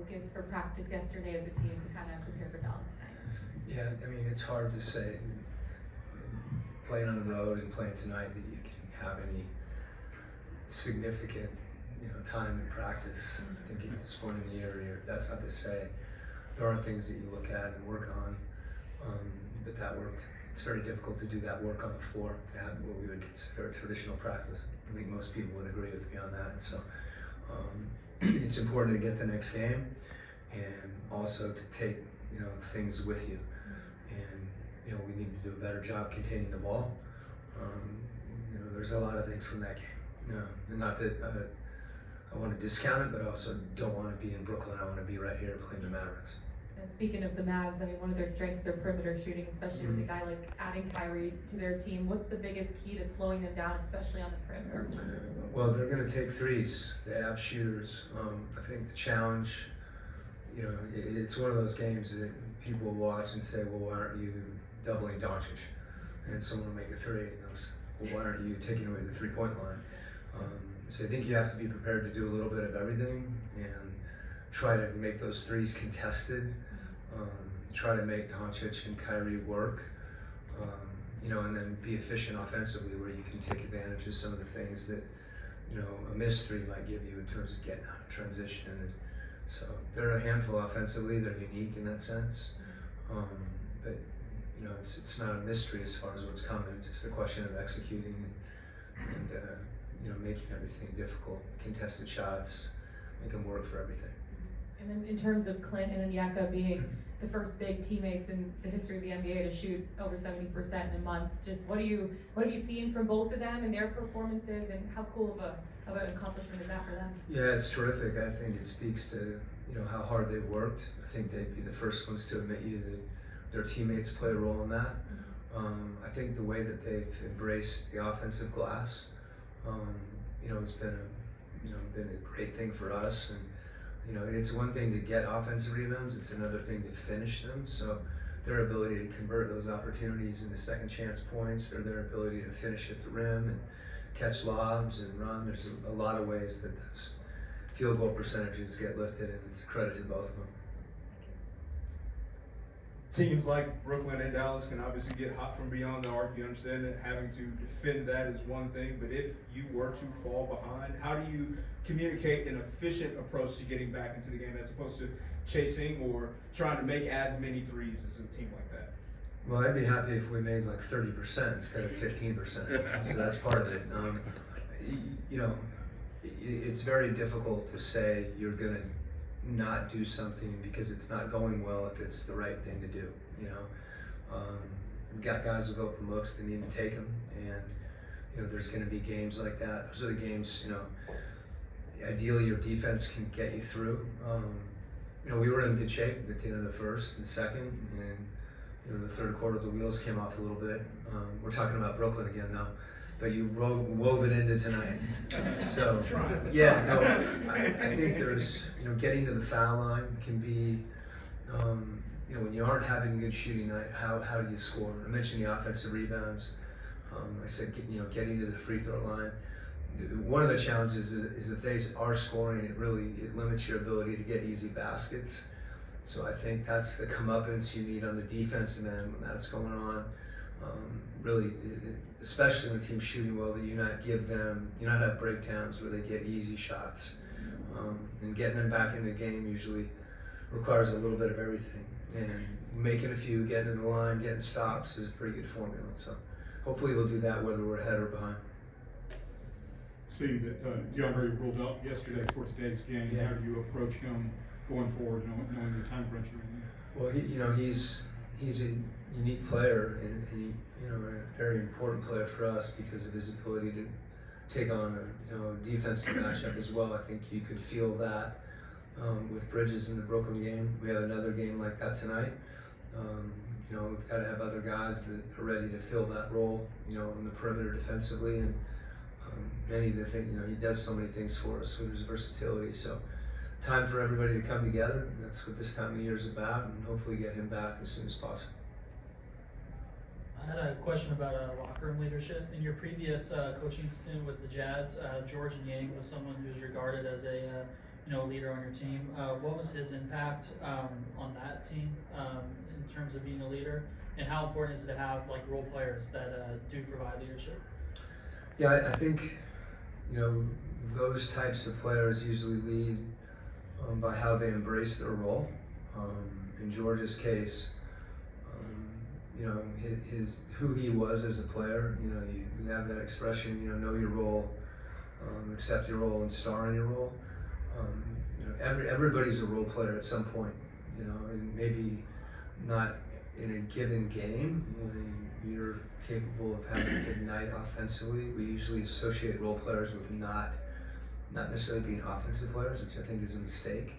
Focus for practice yesterday as a team to kind of prepare for Dallas tonight? Yeah, I mean, it's hard to say playing on the road and playing tonight that you can have any significant, time in practice. I think at this point in the year, that's not to say there are things that you look at and work on, but that work, it's very difficult to do that work on the floor, to have what we would consider traditional practice. I think most people would agree with me on that. So it's important to get the next game and also to take, things with you. And, we need to do a better job containing the ball. There's a lot of things from that game. Not that I want to discount it, but I also don't want to be in Brooklyn. I want to be right here playing the Mavericks. And speaking of the Mavs, I mean, one of their strengths, their perimeter shooting, especially with a guy like adding Kyrie to their team. What's the biggest key to slowing them down, especially on the perimeter? Well, they're going to take threes. They have shooters. I think the challenge, it's one of those games that people will watch and say, well, why aren't you doubling Doncic? And someone will make a three and goes, well, why aren't you taking away the three-point line? So I think you have to be prepared to do a little bit of everything and try to make those threes contested. Try to make Doncic and Kyrie work, and then be efficient offensively where you can take advantage of some of the things that, a missed three might give you in terms of getting out of transition. And so they're a handful offensively. They're unique in that sense. But, it's not a mystery as far as what's coming. It's just a question of executing and making everything difficult, contested shots, make them work for everything. And then in terms of Clint and Onyeka being the first big teammates in the history of the NBA to shoot over 70% in a month, just what have you seen from both of them and their performances, and how cool of an accomplishment is that for them? Yeah, it's terrific. I think it speaks to how hard they worked. I think they'd be the first ones to admit you that their teammates play a role in that. I think the way that they've embraced the offensive glass, it's been a great thing for us. And it's one thing to get offensive rebounds, it's another thing to finish them. So their ability to convert those opportunities into second chance points, or their ability to finish at the rim and catch lobs and run, there's a lot of ways that those field goal percentages get lifted, and it's a credit to both of them. Teams like Brooklyn and Dallas can obviously get hot from beyond the arc. You understand that having to defend that is one thing, but if you were to fall behind, how do you communicate an efficient approach to getting back into the game as opposed to chasing or trying to make as many threes as a team like that? Well, I'd be happy if we made like 30% instead of 15%. So that's part of it. It's very difficult to say you're going to not do something because it's not going well if it's the right thing to do. We've got guys with open looks that need to take them, and there's going to be games like that. Those are the games, ideally your defense can get you through. We were in good shape at the end of the first and second, and the third quarter the wheels came off a little bit. We're talking about Brooklyn again though, but you wove it into tonight. So yeah, no, I think there's, getting to the foul line can be, when you aren't having a good shooting night, how do you score? I mentioned the offensive rebounds. I said, getting to the free throw line. One of the challenges is if they are scoring, it limits your ability to get easy baskets. So I think that's the comeuppance you need on the defensive end when that's going on. Really, especially when a team's shooting well, that you not have breakdowns where they get easy shots. And getting them back in the game usually requires a little bit of everything. And making a few, getting in the line, getting stops is a pretty good formula. So hopefully we'll do that whether we're ahead or behind. Seeing that DeAndre ruled out yesterday for today's game, yeah. How do you approach him going forward, knowing the time crunch you're in? Well, he's a unique player, and a very important player for us because of his ability to take on a defensive matchup as well. I think you could feel that with Bridges in the Brooklyn game. We have another game like that tonight. We've got to have other guys that are ready to fill that role, on the perimeter defensively, and many of the things, he does so many things for us with his versatility. So time for everybody to come together. That's what this time of year is about, and hopefully get him back as soon as possible. I had a question about locker room leadership. In your previous coaching stint with the Jazz, George Niang was someone who's regarded as a a leader on your team. What was his impact on that team in terms of being a leader, and how important is it to have like role players that do provide leadership? Yeah, I think those types of players usually lead by how they embrace their role. In George's case, his who he was as a player. You have that expression. Know your role, accept your role, and star in your role. Everybody's a role player at some point. And maybe not in a given game when you're capable of having a good night offensively. We usually associate role players with not necessarily being offensive players, which I think is a mistake.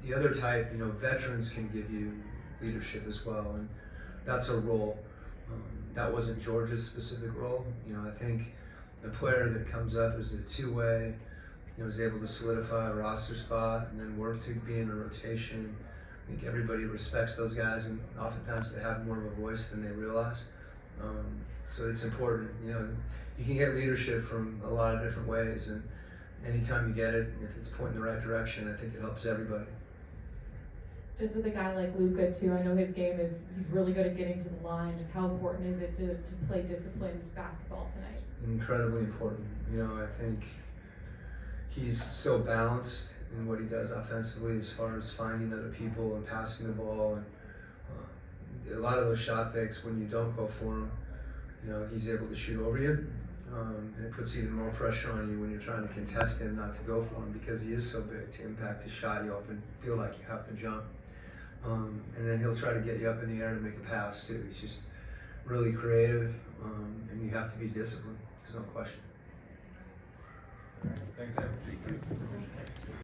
The other type, veterans can give you leadership as well, and that's a role. That wasn't George's specific role. I think the player that comes up as a two-way, is able to solidify a roster spot and then work to be in a rotation. I think everybody respects those guys, and oftentimes they have more of a voice than they realize. So it's important. You can get leadership from a lot of different ways, and anytime you get it, if it's pointing in the right direction, I think it helps everybody. Just with a guy like Luka too, I know his game he's really good at getting to the line. Just how important is it to play disciplined basketball tonight? Incredibly important. I think he's so balanced in what he does offensively as far as finding other people and passing the ball. And a lot of those shot fakes, when you don't go for him, he's able to shoot over you. And it puts even more pressure on you when you're trying to contest him not to go for him, because he is so big to impact his shot. You often feel like you have to jump. And then he'll try to get you up in the air to make a pass too. He's just really creative, and you have to be disciplined. There's no question. Thanks, Evan.